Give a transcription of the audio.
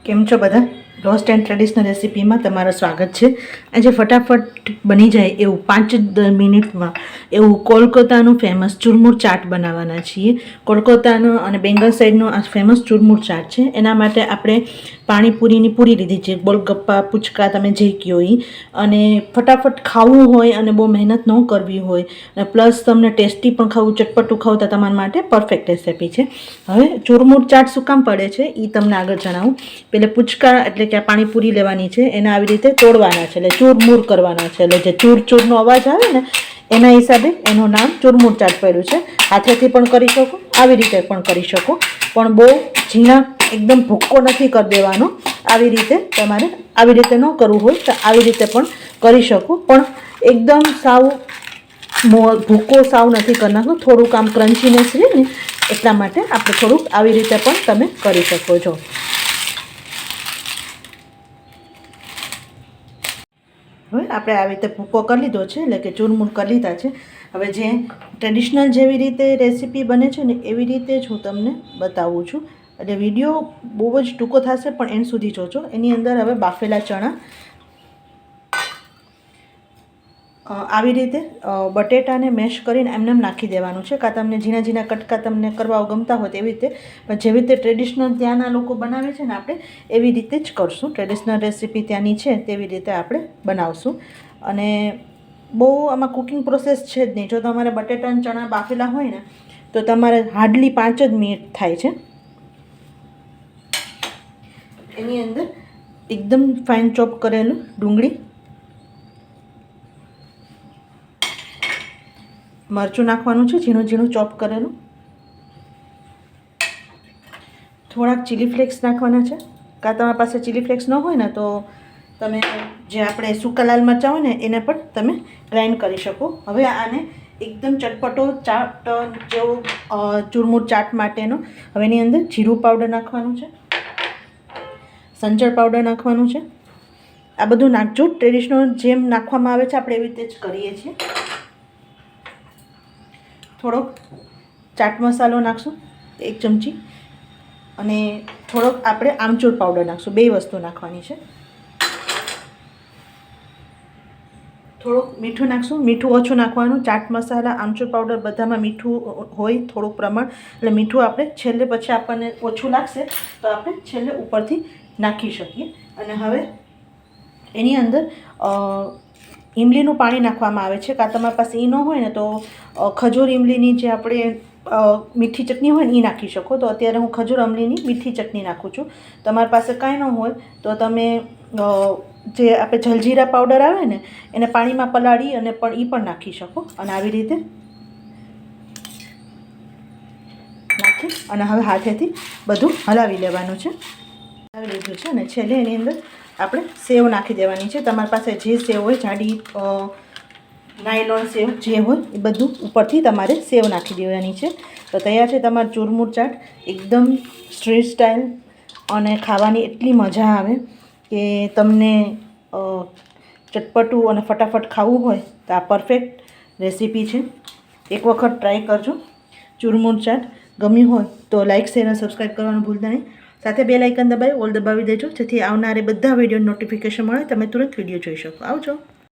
કેમ છો બધા? રોસ્ટ એન્ડ ટ્રેડિશનલ રેસીપીમાં તમારું સ્વાગત છે. આજે ફટાફટ બની જાય એવું 5 મિનિટમાં એવું કોલકાતાનું ફેમસ ચૂરમુર ચાટ બનાવવાના છીએ. કોલકાતાનો અને બેંગલ સાઈડનો આ ફેમસ ચૂરમુર ચાટ છે. એના માટે આપણે પાણીપુરીની પૂરી લીધી છે, ગોલગપ્પા, પૂચકા, તમે જે કહો એ. અને ફટાફટ ખાવું હોય અને બહુ મહેનત ન કરવી હોય અને પ્લસ તમને ટેસ્ટી પણ ખાવું, ચટપટું ખાવું તો તમારા માટે પરફેક્ટ રેસીપી છે. હવે ચૂરમુર ચાટ શું કામ પડે છે એ તમને આગળ જણાવું. પેલે પૂચકા એટલે કે પાણીપુરી લેવાની છે, એને આવી રીતે તોડવાના છે, એટલે ચૂરમૂર કરવાના છે. એટલે જે ચૂરનો અવાજ આવે ને એના હિસાબે એનું નામ ચૂરમૂર ચાટ પડ્યું છે. હાથેથી પણ કરી શકો, આવી રીતે પણ કરી શકો, પણ બહુ ઝીણા એકદમ ભૂક્કો નથી કરી દેવાનો. આવી રીતે તમારે આવી રીતે ન કરવું હોય તો આવી રીતે પણ કરી શકો, પણ એકદમ સાવ ભૂક્કો સાવ નથી કરી નાખો. થોડુંક આમ ક્રન્ચીનેસ રહે ને એટલા માટે આપણે થોડુંક આવી રીતે પણ તમે કરી શકો છો. હવે આપણે આવી રીતે ભૂકો કરી લીધો છે, એટલે કે ચૂરમૂર કરી લીધા છે. હવે જે ટ્રેડિશનલ જેવી રીતે રેસીપી બને છે ને એવી રીતે જ હું તમને બતાવું છું. એટલે વિડીયો બહુ જ ટૂંકો થશે પણ એન્ડ સુધી જોજો. એની અંદર હવે બાફેલા ચણા આવી રીતે બટેટાને મેશ કરીને એમને નાખી દેવાનું છે. કાં તમને ઝીણા ઝીણા કટકા તમને કરવા ગમતા હોય તેવી રીતે, પણ જેવી રીતે ટ્રેડિશનલ ત્યાંના લોકો બનાવે છે ને આપણે એવી રીતે જ કરશું. ટ્રેડિશનલ રેસીપી ત્યાંની છે તેવી રીતે આપણે બનાવશું. અને બહુ આમાં કુકિંગ પ્રોસેસ છે જ નહીં. જો તમારે બટેટા અને ચણા બાફેલા હોય ને તો તમારે હાર્ડલી 5 જ મિનિટ થાય છે. એની અંદર એકદમ ફાઇન ચોપ કરેલું ડુંગળી, મરચું નાખવાનું છે ઝીણું ઝીણું ચોપ કરેલું, થોડાક ચીલી ફ્લેક્સ નાખવાના છે. કાં તમારી પાસે ચીલી ફ્લેક્સ ન હોય ને તો તમે જે આપણે સૂકા લાલ મરચાં હોય ને એને પણ તમે ગ્રાઇન્ડ કરી શકો. હવે આને એકદમ ચટપટો ચાટ જેવો ચૂરમૂર ચાટ માટેનો હવે એની અંદર જીરું પાવડર નાખવાનું છે, સંચળ પાવડર નાખવાનું છે. આ બધું નાખજો. ટ્રેડિશનલ જેમ નાખવામાં આવે છે આપણે એવી રીતે જ કરીએ છીએ. થોડોક ચાટ મસાલો નાખશું 1 ચમચી, અને થોડોક આપણે આમચૂર પાવડર નાખશું. 2 વસ્તુ નાખવાની છે. થોડુંક મીઠું નાખશું. મીઠું ઓછું નાખવાનું. ચાટ મસાલા, આમચૂર પાવડર બધામાં મીઠું હોય થોડુંક પ્રમાણ, એટલે મીઠું આપણે છેલ્લે પછી આપણને ઓછું લાગશે તો આપણે છેલ્લે ઉપરથી નાખી શકીએ. અને હવે એની અંદર ઈમલીનું પાણી નાખવામાં આવે છે. કાં તમારી પાસે એ ન હોય ને તો ખજૂર ઇમલીની જે આપણે મીઠી ચટણી હોય ને એ નાખી શકો. તો અત્યારે હું ખજૂર અમલીની મીઠી ચટણી નાખું છું. તમારી પાસે કાંઈ ન હોય તો તમે જે આપણે જલજીરા પાવડર આવે ને એને પાણીમાં પલાળી અને પણ એ પણ નાખી શકો. અને આવી રીતે નાખી અને હવે હાથેથી બધું હલાવી લેવાનું છે. હલાવી લીધું છે. અને છેલ્લે એની અંદર આપણે સેવ નાખી દેવાની છે. તમારી પાસે જે સેવ હોય, જાડી નાયલોન સેવ જે હોય એ બધું ઉપરથી તમારે સેવ નાખી દેવાની છે. તો તૈયાર છે તમારું ચૂરમૂર ચાટ. એકદમ સ્ટ્રીટ સ્ટાઇલ અને ખાવાની એટલી મજા આવે કે તમને ચટપટું અને ફટાફટ ખાવું હોય તો આ પરફેક્ટ રેસીપી છે. એક વખત ટ્રાય કરજો. ચૂરમૂર ચાટ ગમ્યું હોય તો લાઇક, શેર અને સબસ્ક્રાઈબ કરવાનું ભૂલતા નહીં. સાથે બેલ આઇકન દબાવી ઓલ દબાવી દેજો, જેથી આવનારે બધા વિડીયો નોટિફિકેશન મળે તમે તુરંત વિડીયો જોઈ શકો. આવજો.